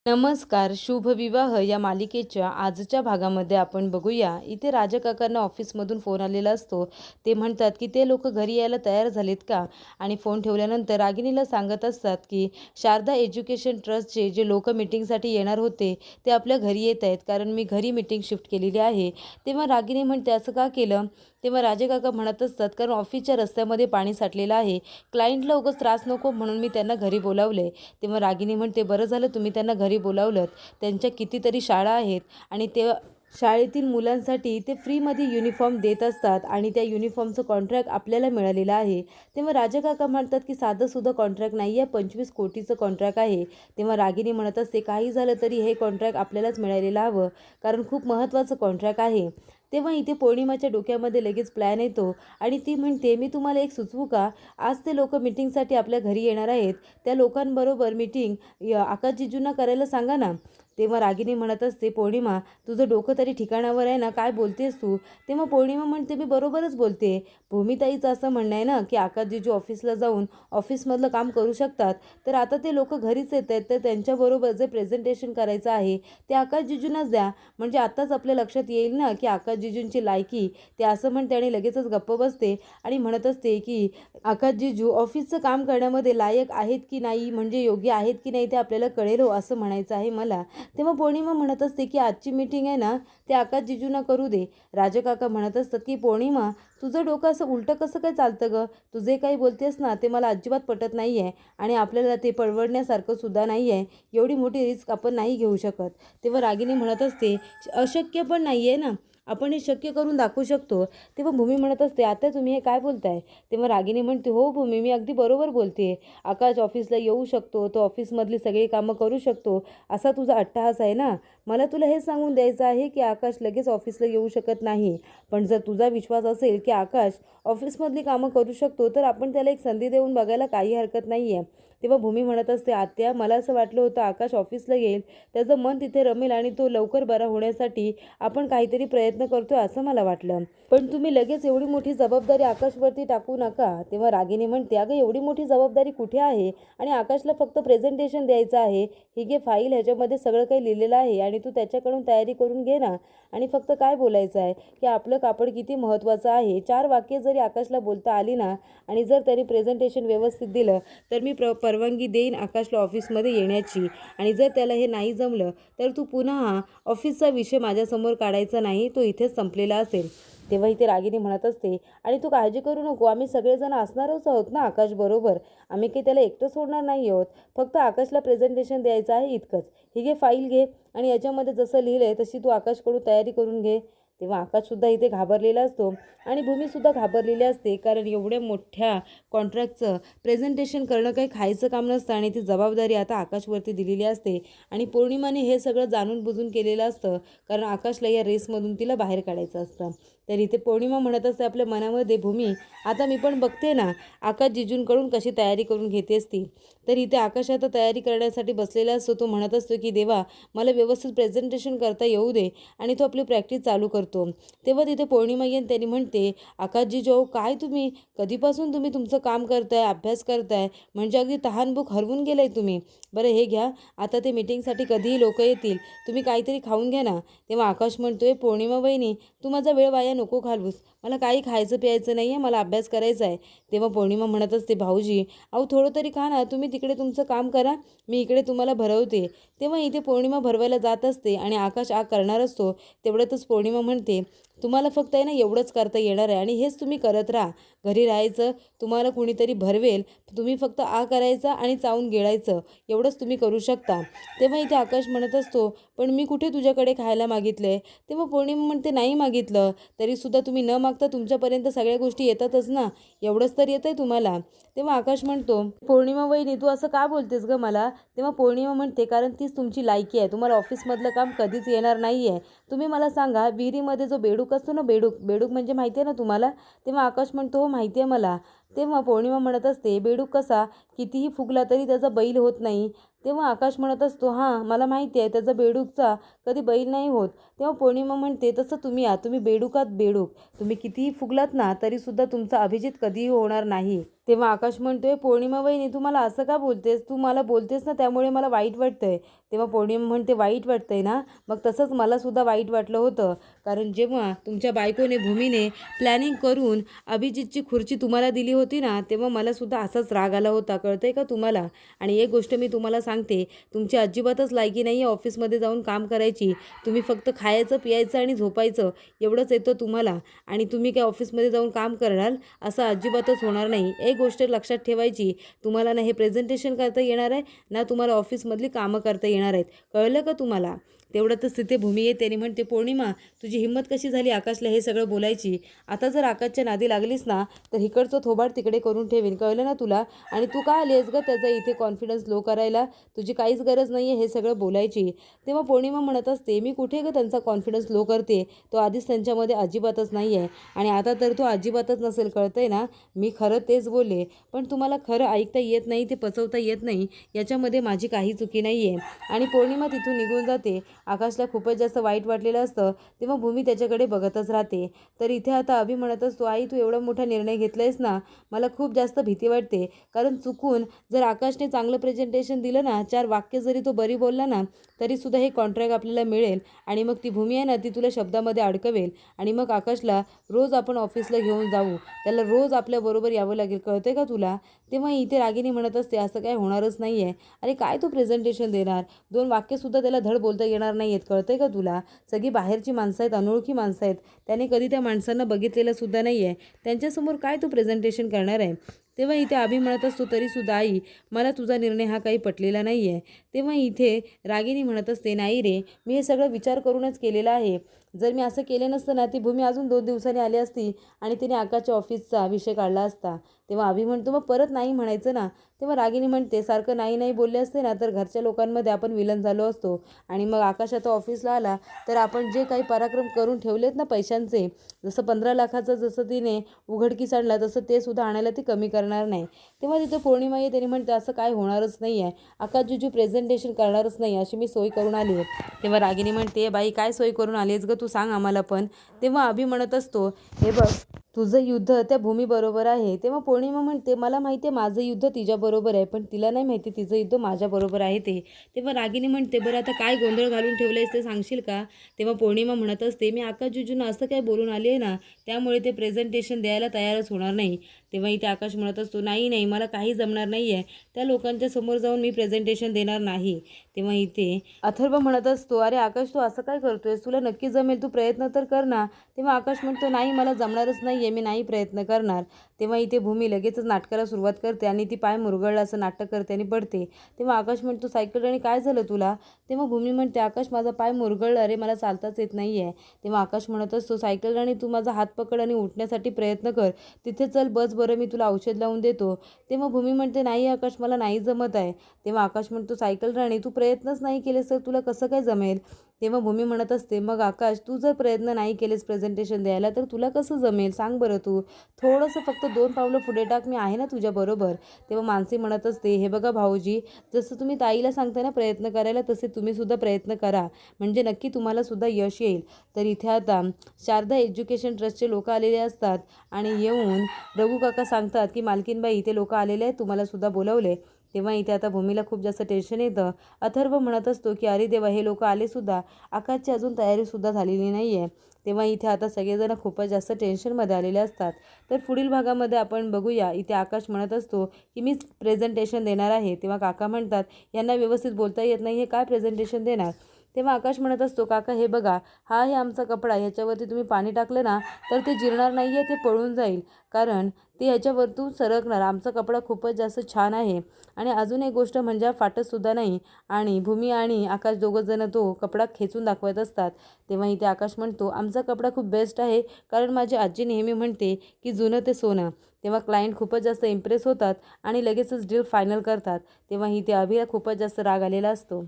नमस्कार. शुभ विवाह या मालिकेच्या आजच्या भागामध्ये आपण बघूया. इथे राजकाकांना ऑफिसमधून फोन आलेला असतो. ते म्हणतात की ते लोक घरी यायला तयार झालेत का? आणि फोन ठेवल्यानंतर रागिणीला सांगत असतात की शारदा एज्युकेशन ट्रस्टचे जे लोक मीटिंगसाठी येणार होते ते आपल्या घरी येत आहेत, कारण मी घरी मीटिंग शिफ्ट केलेली आहे. तेव्हा रागिणी म्हणते, असं का केलं? तेव्हा राजकाका म्हणत असतात, कारण ऑफिसच्या रस्त्यामध्ये पाणी साठलेलं आहे. क्लायंटला उगाच त्रास नको म्हणून मी त्यांना घरी बोलावले. तेव्हा रागिणी म्हणते, बरं झालं तुम्ही त्यांना घरी बोलावलंत. त्यांच्या कितीतरी शाळा आहेत आणि ते शाळेतील मुलांसाठी ते फ्रीमध्ये युनिफॉर्म देत असतात आणि त्या युनिफॉर्मचं कॉन्ट्रॅक्ट आपल्याला मिळालेलं आहे. तेव्हा राजकाका म्हणतात की साधंसुद्धा कॉन्ट्रॅक्ट नाही आहे, 25 कोटीचं कॉन्ट्रॅक्ट आहे. तेव्हा रागिणी म्हणत असते, काही झालं तरी हे कॉन्ट्रॅक्ट आपल्यालाच मिळालेलं हवं, कारण खूप महत्त्वाचं कॉन्ट्रॅक्ट आहे. तेव्हा इथे पौर्णिमाच्या डोक्यामध्ये लगेच प्लॅन येतो आणि ती म्हणते, मी तुम्हाला एक सुचवू का? आज ते लोक मीटिंगसाठी आपल्या घरी येणार आहेत. त्या लोकांबरोबर मीटिंग आकाश जिजूंना करायला सांगा ना. तेव्हा रागिणी म्हणत असते, पौर्णिमा तुझं डोकं तरी ठिकाणावर आहे ना, काय बोलतेस तू? तेव्हा पौर्णिमा म्हणते, मी बरोबरच बोलते. भूमिताईचं असं म्हणणं आहे ना की आकाश जिजू ऑफिसला जाऊन ऑफिसमधलं काम करू शकतात, तर आता ते लोक घरीच येत आहेत, तर त्यांच्याबरोबर जे प्रेझेंटेशन करायचं आहे ते आकाश जिजूंनाच द्या. म्हणजे आत्ताच आपल्या लक्षात येईल ना की आकाश जिजूंची लायकी. ते असं म्हणते आणि लगेचच गप्प बसते आणि म्हणत असते की आकाश जिजू ऑफिसचं काम करण्यामध्ये लायक आहेत की नाही, म्हणजे योग्य आहेत की नाही ते आपल्याला कळेल हो, असं म्हणायचं आहे मला. तेव्हा पौर्णिमा म्हणत असते की आजची मीटिंग आहे ना ते आकाश जिजूंना करू दे. राजकाका म्हणत असतात की पौर्णिमा तुझं डोकं असं उलटं कसं काय चालतं गं? तुझे काही बोलतेस ना ते मला अजिबात पटत नाही आहे आणि आपल्याला ते परवडण्यासारखं सुद्धा नाही आहे. एवढी मोठी रिस्क आपण नाही घेऊ शकत. तेव्हा रागिणी म्हणत असते, अशक्य पण नाही आहे ना, आपण हे शक्य करून दाखवू शकतो. तेव्हा भूमी म्हणत असते, आता तुम्ही हे काय बोलताय? तेव्हा रागिणी म्हणते, हो भूमी, मी अगदी बरोबर बोलते. आकाश ऑफिसला येऊ शकतो, तो ऑफिसमधली सगळी कामं करू शकतो, असा तुझा अट्टहास आहे ना. मला तुला हे सांगून द्यायचं आहे की आकाश लगेच ऑफिसला येऊ शकत नाही. पण जर तुझा विश्वास असेल की आकाश ऑफिसमधली कामं करू शकतो, तर आपण त्याला एक संधी देऊन बघायला काही हरकत नाही आहे. तेव्हा भूमी म्हणत असते, आत्या मला असं वाटलं होतं आकाश ऑफिसला येईल, त्याचं मन तिथे रमेल आणि तो लवकर बरा होण्यासाठी आपण काहीतरी प्रयत्न करतोय असं मला वाटलं. पण तुम्ही लगेच एवढी मोठी जबाबदारी आकाशवरती टाकू नका. तेव्हा रागिणी म्हणते, अगं एवढी मोठी जबाबदारी कुठे आहे आणि आकाशला फक्त प्रेझेंटेशन द्यायचं आहे. ही घे फाईल, ह्याच्यामध्ये सगळं काही लिहिलेलं आहे आणि तू त्याच्याकडून तयारी करून घे ना. आणि फक्त काय बोलायचं आहे की आपलं कापड किती महत्त्वाचं आहे. 4 वाक्य जरी आकाशला बोलता आली ना आणि जर त्यांनी प्रेझेंटेशन व्यवस्थित दिलं तर मी परवानगी देईन आकाशला ऑफिसमध्ये येण्याची. आणि जर त्याला हे नाही जमलं तर तू पुन्हा ऑफिसचा विषय माझ्यासमोर काढायचा नाही, तो इथेच संपलेला असेल. तेव्हा इथे रागिणी म्हणत असते, आणि तू काळजी करू नको, आम्ही सगळेजण असणारच आहोत ना आकाश बरोबर. आम्ही काही त्याला एकटं सोडणार नाही आहोत. फक्त आकाशला प्रेझेंटेशन द्यायचं आहे इतकंच. ही घे फाईल घे आणि याच्यामध्ये जसं लिहिलं आहे तशी तू आकाशकडून तयारी करून घे. तेव्हा आकाशसुद्धा इथे घाबरलेला असतो आणि भूमीसुद्धा घाबरलेली असते, कारण एवढ्या मोठ्या कॉन्ट्रॅक्टचं प्रेझेंटेशन करणं काही खायचं काम नसतं आणि ती जबाबदारी आता आकाशवरती दिलेली असते. आणि पौर्णिमाने हे सगळं जाणून बुजून केलेलं असतं, कारण आकाशला या रेसमधून तिला बाहेर काढायचं असतं. तर इथे पौर्णिमा म्हणत असते आपल्या मनामध्ये, भूमी आता मी पण बघते ना आकाश जिजूंकडून कशी तयारी करून घेतेस ती. तर इथे आकाश आता तयारी करण्यासाठी बसलेला असतो. तो म्हणत असतो की देवा, मला व्यवस्थित प्रेझेंटेशन करता येऊ दे, आणि तो आपली प्रॅक्टिस चालू करतो. तेव्हा तिथे पौर्णिमा येऊन त्यांनी म्हणते, आकाश जिजू काय तुम्ही कधीपासून तुम्ही तुमचं काम करताय, अभ्यास करताय, म्हणजे अगदी तहानभूक हरवून गेलाय तुम्ही. बरं हे घ्या, आता ते मीटिंगसाठी कधीही लोक येतील, तुम्ही काहीतरी खाऊन घ्या ना. तेव्हा आकाश म्हणतोय, पौर्णिमा वहिनी तू माझा वेळ वाया नको घालवूस, मला काही खायचं प्यायचं नाही आहे, मला अभ्यास करायचा आहे. तेव्हा पौर्णिमा म्हणत असते, भाऊजी अहो थोडं तरी खा ना, तुम्ही तिकडे तुमचं काम करा, मी इकडे तुम्हाला भरवते. तेव्हा इथे पौर्णिमा भरवायला जात असते आणि आकाश करणार असतो. तेवढ्यातच पौर्णिमा म्हणते, तुम्हाला फक्त आहे ना एवढंच करता येणार आहे आणि हेच तुम्ही करत राहा. घरी राहायचं, तुम्हाला कुणीतरी भरवेल, तुम्ही फक्त करायचा आणि चावून गिळायचं, एवढंच तुम्ही करू शकता. तेव्हा इथे आकाश म्हणत असतो, पण मी कुठे तुझ्याकडे खायला मागितलंय? तेव्हा पौर्णिमा म्हणते, नाही मागितलं तरीसुद्धा तुम्ही न मागता तुमच्यापर्यंत सगळ्या गोष्टी येतातच ना, एवढंच तर येतंय तुम्हाला. तेव्हा आकाश म्हणतो, पौर्णिमा वहिनी तू असं का बोलतेस गं मला? तेव्हा पौर्णिमा म्हणते, कारण तीच तुमची लायकी आहे, तुम्हाला ऑफिसमधलं काम कधीच येणार नाही आहे. तुम्ही मला सांगा, विहिरीमध्ये जो बेडूक असतो ना, बेडूक बेडूक म्हणजे माहिती आहे ना तुम्हाला? तेव्हा आकाश म्हणतो, हो माहिती आहे मला. तेव्हा पौर्णिमा म्हणत असते, बेडूक कसा कितीही फुगला तरी त्याचा बैल होत नाही. तेव्हा आकाश म्हणत असतो, हां मला माहिती आहे त्याचा बेडूकचा कधी बैल नाही होत. तेव्हा पौर्णिमा म्हणते, तसं तुम्ही आहात, तुम्ही बेडूकात बेडूक. तुम्ही कितीही फुगलात ना तरीसुद्धा तुमचा अभिजित कधीही होणार नाही. तेव्हा आकाश म्हणतोय, पौर्णिमा वहिनी तू मला असं का बोलतेस? तू मला बोलतेस ना त्यामुळे मला वाईट वाटतंय. तेव्हा पौर्णिमा म्हणते, वाईट वाटतंय ना? मग तसंच मलासुद्धा वाईट वाटलं होतं. कारण जेव्हा तुमच्या बायकोने भूमीने प्लॅनिंग करून अभिजितची खुर्ची तुम्हाला दिली होती ना, तेव्हा मलासुद्धा असाच राग आला होता, कळतंय का तुम्हाला? आणि एक गोष्ट मी तुम्हाला सांगते, तुमची अजिबातच लायकी नाही आहे ऑफिसमध्ये जाऊन काम करायची. तुम्ही फक्त खायचं, प्यायचं आणि झोपायचं एवढंच येतं तुम्हाला. आणि तुम्ही काय ऑफिसमध्ये जाऊन काम करणार असं अजिबातच होणार नाही. एक गोष्ट लक्षात ठेवायची, तुम्हाला ना हे प्रेझेंटेशन करता येणार आहे ना तुम्हाला ऑफिसमधली कामं करता येणार आहेत. कळलं का तुम्हाला? तेवढ्यातच तिथे भूमी येते आणि म्हणते, पौर्णिमा तुझी हिंमत कशी झाली आकाशला हे सगळं बोलायची? आता जर आकाशच्या नादी लागलीस ना तर इकडचं थोबाड तिकडे करून ठेवीन, कळलं ना तुला? आणि तू का आलीस गं त्याचा इथे कॉन्फिडन्स लो करायला? तुझी काहीच गरज नाही आहे हे सगळं बोलायची. तेव्हा पौर्णिमा म्हणत असते, मी कुठे गं त्यांचा कॉन्फिडन्स लो करते? तो आधीच त्यांच्यामध्ये अजिबातच नाही आहे आणि आता तर तो अजिबातच नसेल, कळतंय ना? मी खरं तेच बोलले, पण तुम्हाला खरं ऐकता येत नाही, ते पचवता येत नाही, याच्यामध्ये माझी काही चुकी नाही आहे. आणि पौर्णिमा तिथून निघून जाते. आकाशला खूपच जास्त वाईट वाटलेलं असतं. तेव्हा भूमी त्याच्याकडे बघतच राहते. तर इथे आता अभि म्हणत असतो, आई तू एवढा मोठा निर्णय घेतलायस ना, मला खूप जास्त भीती वाटते. कारण चुकून जर आकाशने चांगलं प्रेझेंटेशन दिलं ना, 4 वाक्य जरी तो बरी बोलला ना तरीसुद्धा हे कॉन्ट्रॅक्ट आपल्याला मिळेल आणि मग ती भूमी आहे ना ती तुला शब्दामध्ये अडकवेल आणि मग आकाशला रोज आपण ऑफिसला घेऊन जाऊ, त्याला रोज आपल्याबरोबर यावं लागेल, कळतंय का तुला? तेव्हा इथे रागिनी म्हणत असते, असं काय होणारच नाही आहे. अरे काय तो प्रेझेंटेशन देणार? 2 वाक्यसुद्धा त्याला धड बोलता येणार नाही आहेत, कळतंय का तुला? सगळी बाहेरची माणसं आहेत, अनोळखी माणसं आहेत, त्याने कधी त्या माणसांना बघितलेलं सुद्धा नाही आहे. त्यांच्यासमोर काय तो प्रेझेंटेशन करणार आहे? तेव्हा इथे अभि म्हणत असतो, तरीसुद्धा आई मला तुझा निर्णय हा काही पटलेला नाही आहे. तेव्हा इथे रागिनी म्हणत असते, नाही रे, मी हे सगळं विचार करूनच केलेलं आहे. जर मी असं केलं नसतं ना ती भूमी अजून 2 दिवसांनी आली असती आणि तिने आकाशच्या ऑफिसचा विषय काढला असता. तेव्हा अभि म्हणतो, मग परत नाही म्हणायचं ना. तेव्हा रागिनी म्हणते, सारखं नाही नाही बोलले असते ना तर घरच्या लोकांमध्ये आपण विलन झालो असतो आणि मग आकाश आता ऑफिसला आला तर आपण जे काही पराक्रम करून ठेवलेत ना पैशांचे, जसं 15 लाखाचं जसं तिने उघडकीस आणला तसं ते सुद्धा आणायला ती कमी करणार नाही. तेव्हा तिथं पौर्णिमा येते आणि म्हणते, असं काय होणारच नाही आहे, आकाश जुजू प्रेझेंटेशन करणारच नाही अशी मी सोय करून आली आहे. तेव्हा रागिनी म्हणते, बाई काय सोय करून आलीस गं तू, सांग आम्हाला पण. तेव्हा अभि म्हणत असतो, हे बघ तुझं युद्ध त्या भूमीबरोबर आहे. तेव्हा पौर्णिमा म्हणते, मला माहिती आहे माझं युद्ध तिच्याबरोबर आहे, पण तिला नाही माहिती तिचं युद्ध माझ्याबरोबर आहे ते. तेव्हा रागिनी म्हणते, बरं आता काय गोंधळ घालून ठेवलंयस ते सांगशील का? तेव्हा पौर्णिमा म्हणत असते, मी आकाश जुजूंना असं काय बोलून आली आहे ना त्यामुळे ते प्रेझेंटेशन द्यायला तयारच होणार नाही. तेव्हा इथे आकाश म्हणत असतो, नाही नाही मला काही जमणार नाही आहे, त्या लोकांच्या समोर जाऊन मी प्रेझेंटेशन देणार नाही. तेव्हा इथे अथर्व म्हणत असतो, अरे आकाश तू असं काय करतोयस, तुला नक्की जमेल, तू प्रयत्न तर कर ना. तेव्हा आकाश म्हणतो, नाही मला जमणारच नाही आहे, मी नाही प्रयत्न करणार. तेव्हा इथे भूमी लगेचच नाटकाला सुरुवात करते आणि ती पाय मुरगळला असं नाटक करते आणि पडते. तेव्हा आकाश म्हणतो, सायकल राणी काय झालं तुला? तेव्हा भूमी म्हणते, आकाश माझा पाय मुरगळला, अरे मला चालताच येत नाही आहे. तेव्हा आकाश म्हणत असतो, सायकल राणी तू माझा हात पकड आणि उठण्यासाठी प्रयत्न कर, तिथे चल बस बरं मी तुला औषध लावून देतो. तेव्हा भूमी म्हणते, नाही आकाश मला नाही जमत आहे. तेव्हा आकाश म्हणतो, सायकल राणी तू प्रयत्नच नाही केलेस तर तुला कसं काय जमेल? तेव्हा भूमी म्हणत असते, मग आकाश तू जर प्रयत्न नाही केलेस प्रेझेंटेशन द्यायला तर तुला कसं जमेल सांग बरं तू. थोडंसं फक्त 2 पावलं पुढे टाक, मी आहे ना तुझ्याबरोबर. तेव्हा मानसी म्हणत असते, हे बघा भाऊजी, जसं तुम्ही ताईला सांगताय ना प्रयत्न करायला तसे तुम्हीसुद्धा प्रयत्न करा, म्हणजे नक्की तुम्हालासुद्धा यश येईल. तर इथे आता शारदा एज्युकेशन ट्रस्टचे लोक आलेले असतात आणि येऊन रघु काका सांगतात की मालकीनबाई इथे लोक आलेले आहेत, तुम्हालासुद्धा बोलवले. तेव्हा इथे आता भूमीला खूप जास्त टेन्शन येतं. अथर्व म्हणत असतो की अरे देवा, हे लोक आलेसुद्धा, आकाशची अजून तयारीसुद्धा झालेली नाही आहे. तेव्हा इथे आता सगळेजण खूपच जास्त टेन्शनमध्ये आलेले असतात. तर पुढील भागामध्ये आपण बघूया. इथे आकाश म्हणत असतो की मीच प्रेझेंटेशन देणार आहे. तेव्हा काका म्हणतात, यांना व्यवस्थित बोलता येत नाही, हे काय प्रेझेंटेशन देणार? तेव्हा आकाश म्हणत असतो, काका हे बघा, हा आहे आमचा कपडा, ह्याच्यावरती तुम्ही पाणी टाकलं ना तर ते जिरणार नाही आहे, ते पळून जाईल, कारण ते ह्याच्यावरतून सरकणार. आमचा कपडा खूपच जास्त छान आहे आणि अजून एक गोष्ट म्हणजे फाटतसुद्धा नाही. आणि भूमी आणि आकाश दोघंजणं तो कपडा खेचून दाखवत असतात. तेव्हा इथे आकाश म्हणतो, आमचा कपडा खूप बेस्ट आहे, कारण माझी आजी नेहमी म्हणते की जुनं ते सोनं. तेव्हा क्लायंट खूपच जास्त इम्प्रेस होतात आणि लगेचच डील फायनल करतात. तेव्हा इथे अभिला खूपच जास्त राग आलेला असतो.